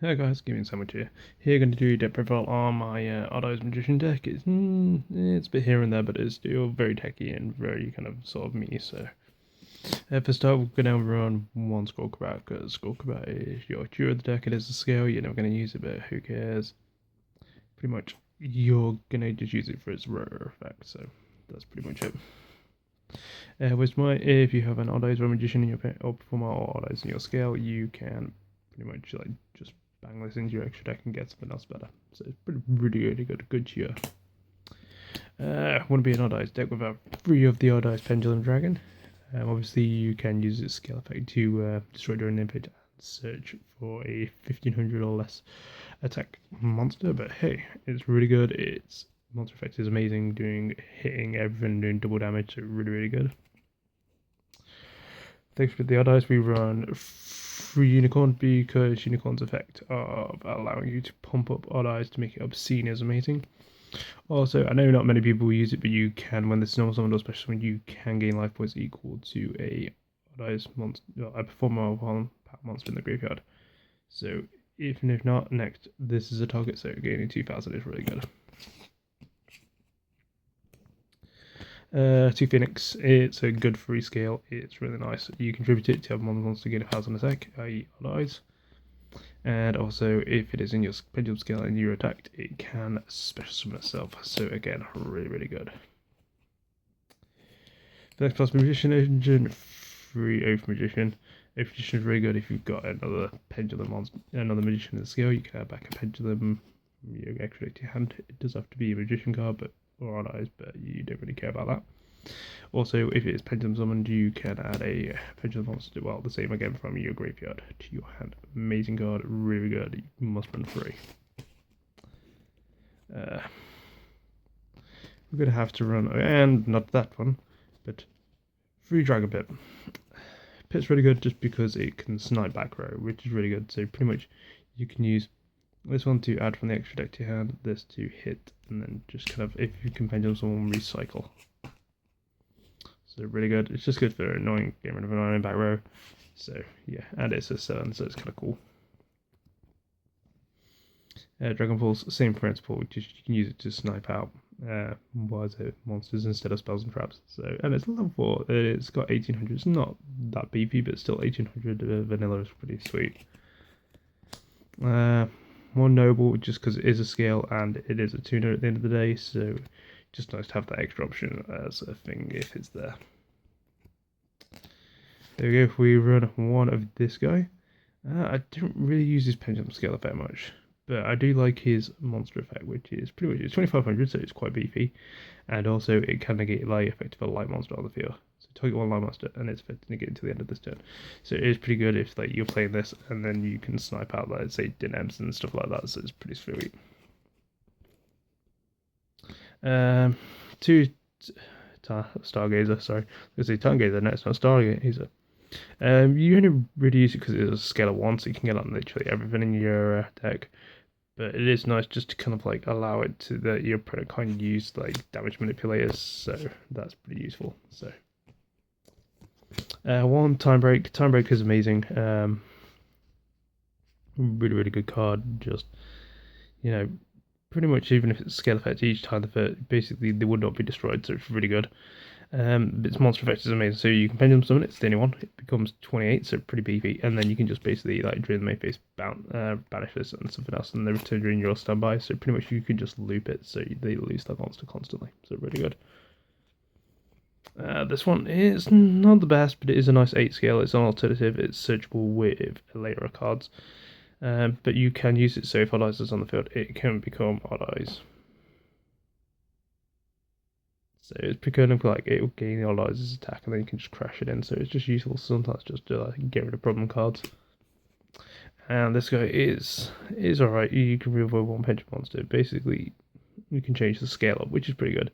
Hey guys, TheGamingSandwich here. Here, going to do a deck profile on my Odd Eyes Magician deck. It's a bit here and there, but it's still very techy and very kind of sort of me. So, for start, we're going to run one Skull Combat because Skull Combat is your cure of the deck. It is a scale. You're never going to use it, but who cares? Pretty much, you're going to just use it for its rare effect. So, that's pretty much it. If you have an Odd Eyes Magician in your or Performer or Odd Eyes in your scale, you can pretty much like just bang this into your extra deck and get something else better. So it's really good cheer. Wouldn't be an Odd Eyes deck without 3 of the Odd Eyes Pendulum Dragon. Obviously, you can use its scale effect to destroy during an invade and search for a 1500 or less attack monster. But hey, it's really good. Its monster effect is amazing, hitting everything, doing double damage. So really good. Thanks for the Odd Eyes, we run free Unicorn because Unicorn's effect of allowing you to pump up Odd Eyes to make it obscene is amazing. Also, I know not many people use it, but you can, when this normal summon or special summon, you can gain life points equal to a Odd Eyes monster, a performer of one power monster in the graveyard. So, even if not, next, this is a target, so gaining 2000 is really good. To Phoenix, it's a good free scale, it's really nice. You contribute it to have one monster gain 1000 attack, i.e. Odd Eyes. And also, if it is in your pendulum scale and you're attacked, it can special summon itself. So again, really good. The next class, Magician Agent, free Oath Magician. Oath Magician is really good if you've got another another Magician in the scale. You can add back a Pendulum, you extra to your hand. It does have to be a Magician card, or Odd Eyes, but you don't really care about that. Also, if it is Pendulum summoned, you can add a Pendulum monster, well, the same again from your graveyard to your hand. Amazing card, really good, you must run free. We're going to have to run, and not that one, but free Dragon Pit. Pit's really good just because it can snipe back row, which is really good. So pretty much you can use this one to add from the extra deck to your hand, this to hit, and then just kind of, if you can Pendulum someone, recycle. So really good. It's just good for getting rid of annoying back row. So yeah, and it's a 7, so it's kind of cool. Dragon Pulse, same principle, just you can use it to snipe out monsters instead of spells and traps. So, and it's level 4. It's got 1800. It's not that beefy, but still 1800 vanilla is pretty sweet. More noble just because it is a scale and it is a tuner at the end of the day. So just nice to have that extra option as a thing if it's there. There we go. We run one of this guy. I don't really use his pendulum scale effect much, but I do like his monster effect, which is pretty much, it's 2500, so it's quite beefy, and also it can negate the effect of a light monster on the field. So target one light monster, and it's effect to negate until the end of this turn. So it is pretty good if like you're playing this, and then you can snipe out, like, say, Dinems and stuff like that. So it's pretty sweet. Two Stargazer. Sorry, I was going to say Targazer. No, it's not Stargazer. You only really use it because it's a scale of 1, so you can get on literally everything in your deck. But it is nice just to kind of like allow it to that your opponent can't use like damage manipulators, so that's pretty useful. So one Time Break. Time Break is amazing. Really good card. Just, you know, pretty much even if it's scale effect each time basically they would not be destroyed, so it's really good. Its monster effect is amazing, so you can Pendulum summon it, it's the only one, it becomes 28, so pretty beefy, and then you can just basically like drain the main phase, banish this and something else, and then return during your standby, so pretty much you can just loop it so they lose that monster constantly, so really good. This one is not the best, but it is a nice 8 scale, it's an alternative, it's searchable with a layer of cards, but you can use it, so if Odd Eyes is on the field, it can become Odd Eyes. So it's pretty kind of like it will gain Odd Eyes' attack and then you can just crash it in. So it's just useful sometimes just to like, get rid of problem cards. And this guy is alright. You can reavoid one pendulum monster. Basically, you can change the scale up, which is pretty good.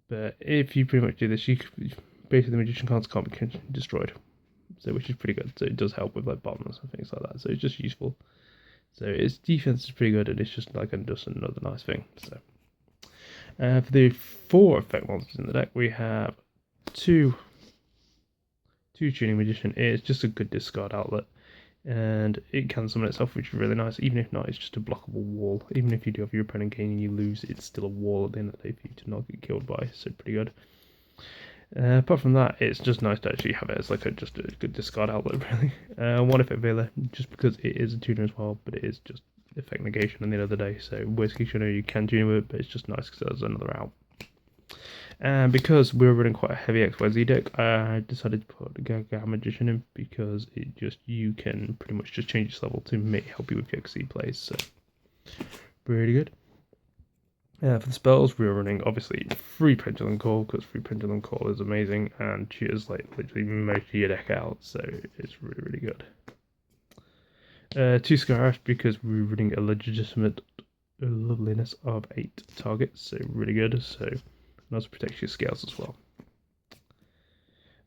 But if you pretty much do this, basically the magician cards can't be destroyed. So which is pretty good. So it does help with like bottoms and things like that. So it's just useful. So its defense is pretty good, and it's just like just another nice thing. So. For the 4 effect monsters in the deck, we have two Tuning Magician. It's just a good discard outlet. and it can summon itself, which is really nice. Even if not, it's just a blockable wall. Even if you do have your opponent gain and you lose, it's still a wall at the end of the day for you to not get killed by, so pretty good. Apart from that, it's just nice to actually have it as like just a good discard outlet, really. One effect Veiler, just because it is a tuner as well, but it is just effect negation at the end of the day, so worst case you can tune with it, but it's just nice because there's another out. And because we were running quite a heavy XYZ deck, I decided to put Gaga Magician in because you can pretty much just change its level to help you with your XZ plays, so pretty good. For the spells, we were running obviously free Pendulum Call because free Pendulum Call is amazing and cheers like literally most of your deck out, so it's really good. 2 Scarabs because we were running a legitimate loveliness of 8 targets, so really good. So and also protects your scales as well.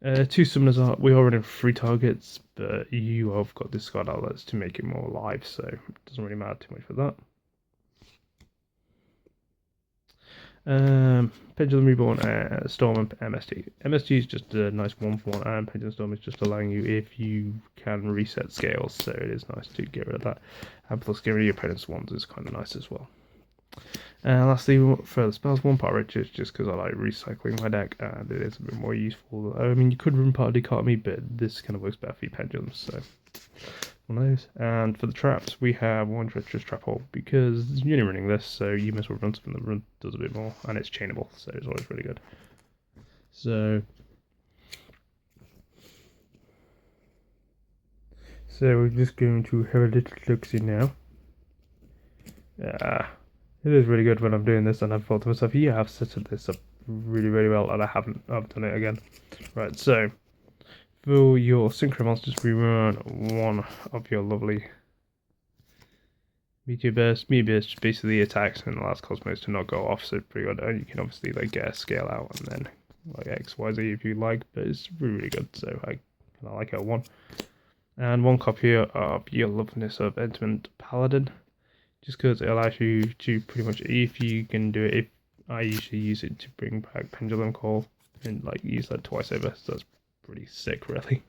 2 Summoners Art. We are running 3 targets, but you have got discard outlets to make it more alive, so it doesn't really matter too much for that. Pendulum Reborn, Storm, and MST. MST is just a nice 1-for-1, and Pendulum Storm is just allowing you if you can reset scales, so it is nice to get rid of that. And plus, getting rid of your opponent's ones is kind of nice as well. And lastly, for the spells, 1 Part Riches, just because I like recycling my deck, and it is a bit more useful. I mean, you could run Part Dichotomy, but this kind of works better for your pendulums, so one of those. And for the traps, we have 1 Treacherous Trap Hole, because you're only running this, so you must well run something that does a bit more, and it's chainable, so it's always really good. So we're just going to have a little look-see now. It is really good when I'm doing this, and I've thought to myself, yeah, I've set this up really well, and I've done it again. Right, so for your Synchro Monsters, we run 1 of your lovely Meteor Burst. Meteor Burst basically attacks and allows Cosmos to not go off, so pretty good. And you can obviously like get a scale out and then like XYZ if you like, but it's really good, so I kind of like it 1. And 1 copy of your Loveliness of Entiment Paladin, just because it allows you to pretty much, if you can do it, if I usually use it to bring back Pendulum Call and like use that twice over, so that's pretty sick, really.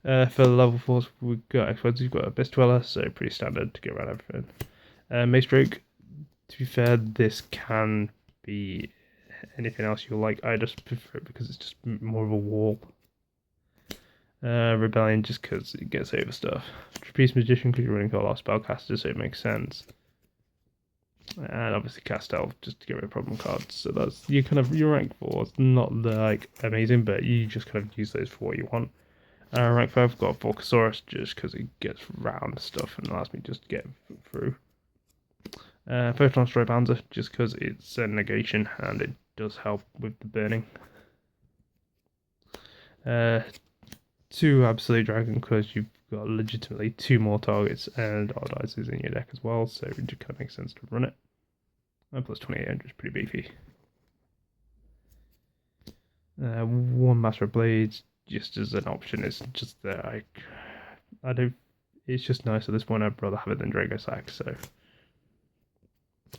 For the level 4s, we've got XYZ, we've got a Best Dweller, so pretty standard to get around everything. Mace Stroke, to be fair, this can be anything else you like. I just prefer it because it's just more of a wall. Rebellion, just because it gets over stuff. Trapeze Magician, because you're running a lot of spellcasters, so it makes sense. And obviously Cast Elf, just to get rid of problem cards. So that's your rank 4. It's not like amazing, but you just kind of use those for what you want. Rank 5, I've got Volcasaurus, just because it gets round stuff and allows me just to get through. Photon Destroy Panzer, just because it's a negation and it does help with the burning. 2 Absolute Dragon, because you've got legitimately 2 more targets and Odd Eyes is in your deck as well, so it just kind of makes sense to run it. And plus 2800 is pretty beefy. 1 Master of Blades, just as an option. It's just that I don't. It's just nice at this point. I'd rather have it than Drago Sack. So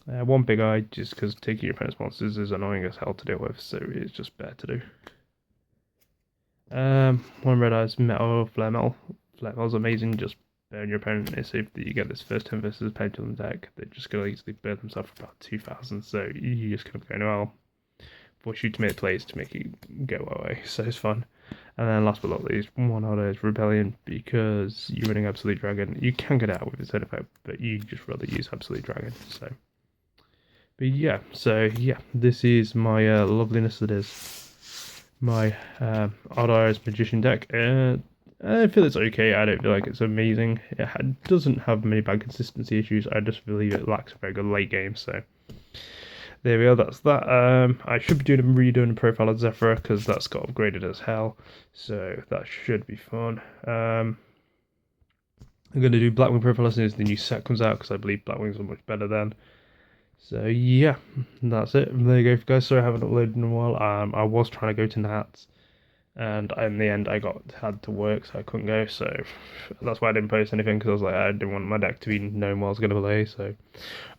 1 Big Eye, just because taking your opponent's monsters is annoying as hell to deal with, so it's just better to do. 1 Red Eyes Metal Flare Metal. Flare Metal's amazing. Just burn your opponent. It's if you get this first turn versus Pendulum deck, they're just gonna easily burn themselves for about 2,000. So you just kind of go, well, force you to make plays to make it go away. So it's fun. And then last but not least, 1 Order is Rebellion, because you're running Absolute Dragon. You can get out with its own effect, but you just rather use Absolute Dragon. So, but yeah, this is my loveliness that is my Odd Eyes Magician deck. I feel it's okay. I don't feel like it's amazing. It doesn't have many bad consistency issues. I just believe it lacks a very good late game. So there we are. That's that. I should be redoing the profile of Zephyr because that's got upgraded as hell. So that should be fun. I'm going to do Blackwing profile as soon as the new set comes out, because I believe Blackwings are much better then. So yeah, that's it. There you go, guys. Sorry I haven't uploaded in a while. I was trying to go to Nats, and in the end I had to work, so I couldn't go. So that's why I didn't post anything, because I was like, I didn't want my deck to be known while I was going to play. So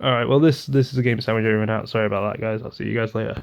alright, well this is a game sandwich over and out. Sorry about that, guys. I'll see you guys later.